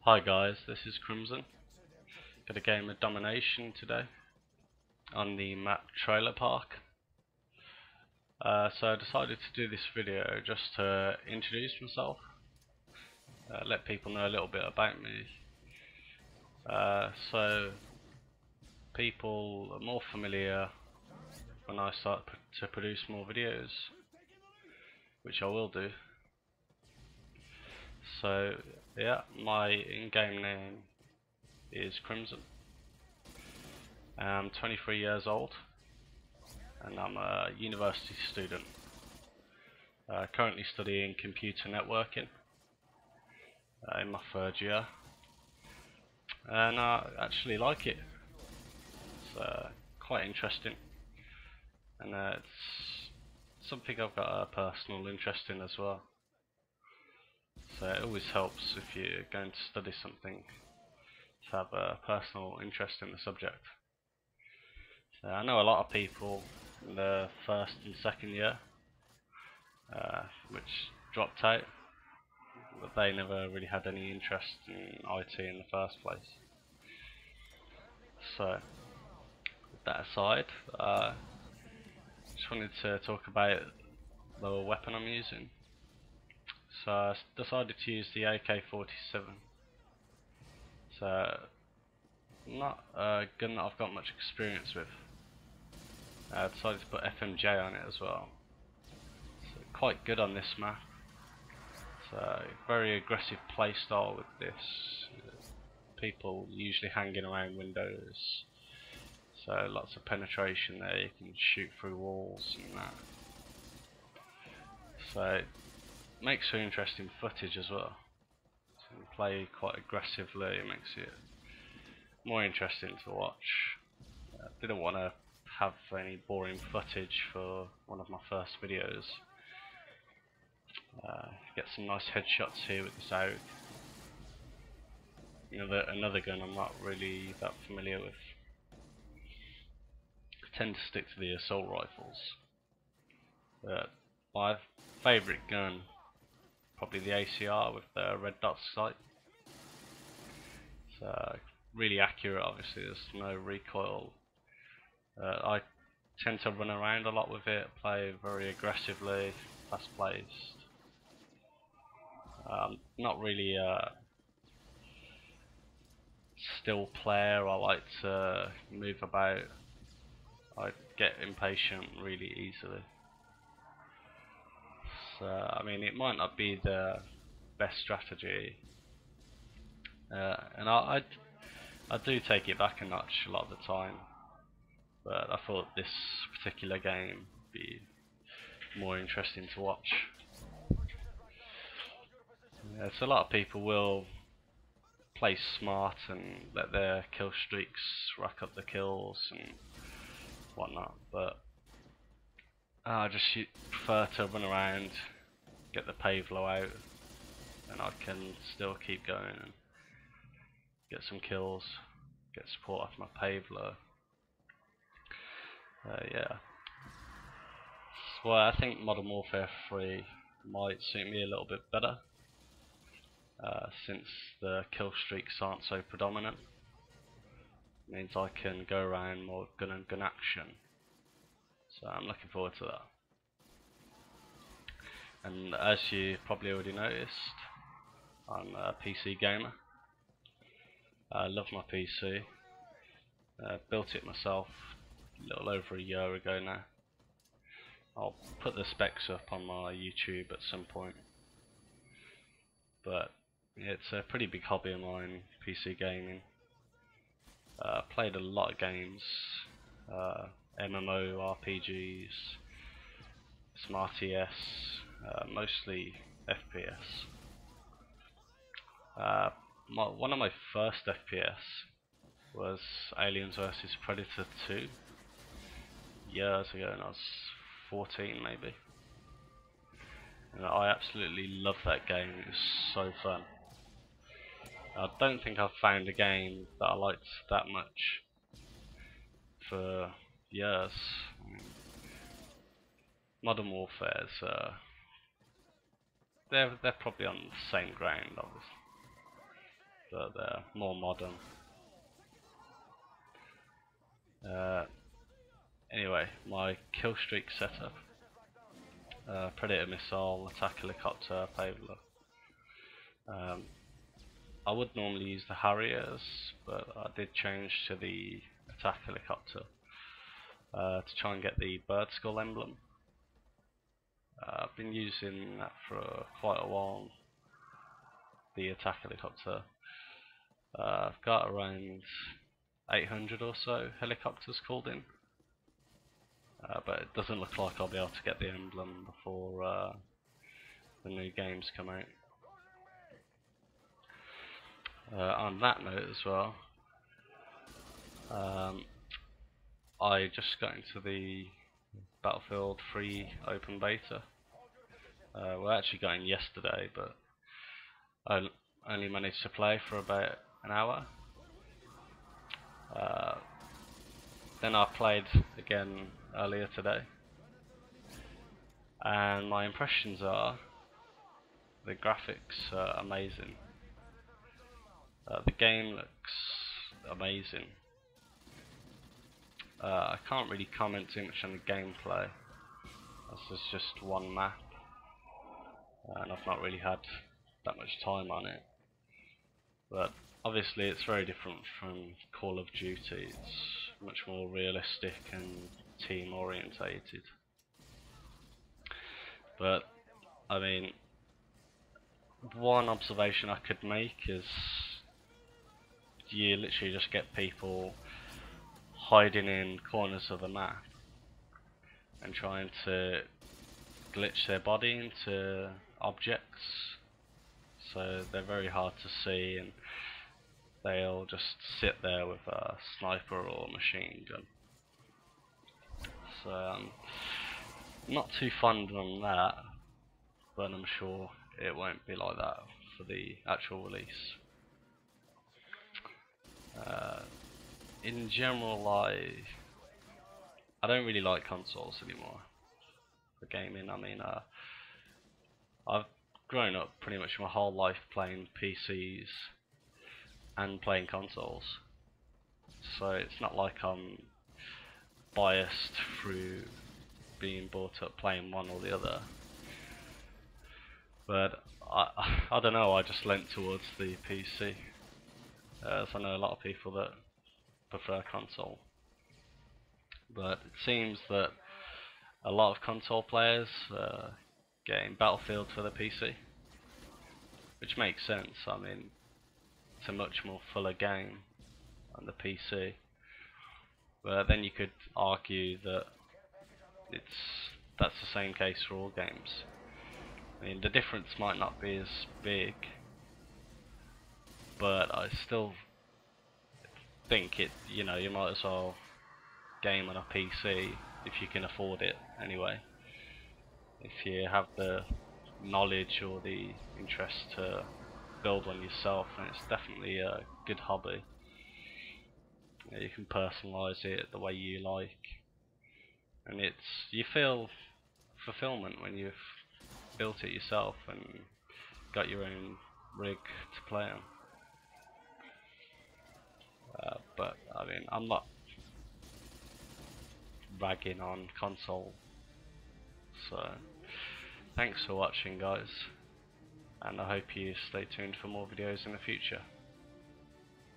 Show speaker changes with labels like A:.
A: Hi guys, this is Crimson. Got a game of Domination today on the map Trailer Park. So I decided to do this video just to introduce myself, let people know a little bit about me, so people are more familiar when I start to produce more videos, which I will do. So yeah, my in-game name is Crimson. I'm 23 years old and I'm a university student, currently studying computer networking in my third year, and I actually like it. It's quite interesting, and it's something I've got a personal interest in as well. So it always helps if you're going to study something to have a personal interest in the subject. So I know a lot of people in the first and second year which dropped out, but they never really had any interest in IT in the first place. So with that aside, just wanted to talk about the weapon I'm using. So I decided to use the AK-47. So not a gun that I've got much experience with. I decided to put FMJ on it as well. So quite good on this map. It's a very aggressive playstyle with this. People usually hanging around windows, so lots of penetration there. You can shoot through walls and that. So it makes for interesting footage as well. So you can play quite aggressively. It makes it more interesting to watch. Didn't want to have any boring footage for one of my first videos. Get some nice headshots here with this AUG. Another gun I'm not really that familiar with. I tend to stick to the assault rifles. But my favourite gun, probably the ACR with the red dot sight. It's really accurate. Obviously there's no recoil. I tend to run around a lot with it, play very aggressively, fast paced. Not really a still player. I like to move about. I get impatient really easily. So I mean, it might not be the best strategy, and I do take it back a notch a lot of the time, but I thought this particular game would be more interesting to watch. Yeah, so a lot of people will play smart and let their kill streaks rack up the kills and whatnot, but I just prefer to run around, get the payload out, and I can still keep going and get some kills, get support off my payload. Yeah. Well, I think Modern Warfare 3 might suit me a little bit better, since the kill streaks aren't so predominant. It means I can go around more gun and gun action. So I'm looking forward to that. And as you probably already noticed, I'm a PC gamer. I love my PC. Built it myself a little over a year ago now. I'll put the specs up on my YouTube at some point. But it's a pretty big hobby of mine, PC gaming. Played a lot of games, MMO, RPGs, some RTS, mostly FPS. One of my first FPS was Aliens vs Predator 2 years ago, and I was 14 maybe. And I absolutely love that game. It was so fun. I don't think I've found a game that I liked that much for years. Modern Warfare's they're probably on the same ground, obviously. but they're more modern. Anyway, my kill streak setup: Predator missile, attack helicopter, payload. I would normally use the Harriers, but I did change to the attack helicopter to try and get the bird skull emblem. I've been using that for quite a while, the attack helicopter. I've got around 800 or so helicopters called in, but it doesn't look like I'll be able to get the emblem before the new games come out. On that note as well, I just got into the Battlefield 3 open beta. We actually got in yesterday, but I only managed to play for about an hour. Then I played again earlier today, and my impressions are the graphics are amazing. The game looks amazing. I can't really comment too much on the gameplay, this is just one map, and I've not really had that much time on it. But obviously it's very different from Call of Duty. It's much more realistic and team orientated. But I mean, one observation I could make is you literally just get people hiding in corners of the map and trying to glitch their body into objects, so they're very hard to see, and they'll just sit there with a sniper or machine gun. So not too fond on that, but I'm sure it won't be like that for the actual release. In general, I don't really like consoles anymore for gaming. I mean, I've grown up pretty much my whole life playing PCs and playing consoles, so it's not like I'm biased through being brought up playing one or the other. But I don't know, I just leant towards the PC, as I know a lot of people that prefer console. But it seems that a lot of console players are getting Battlefield for the PC, which makes sense. I mean, it's a much more fuller game on the PC. But then you could argue that that's the same case for all games. I mean, the difference might not be as big, but I still think you might as well game on a PC if you can afford it anyway. If you have the knowledge or the interest to build one yourself, then it's definitely a good hobby. You can personalise it the way you like, and you feel fulfillment when you've built it yourself and got your own rig to play on. But I mean, I'm not ragging on console. So thanks for watching, guys, and I hope you stay tuned for more videos in the future.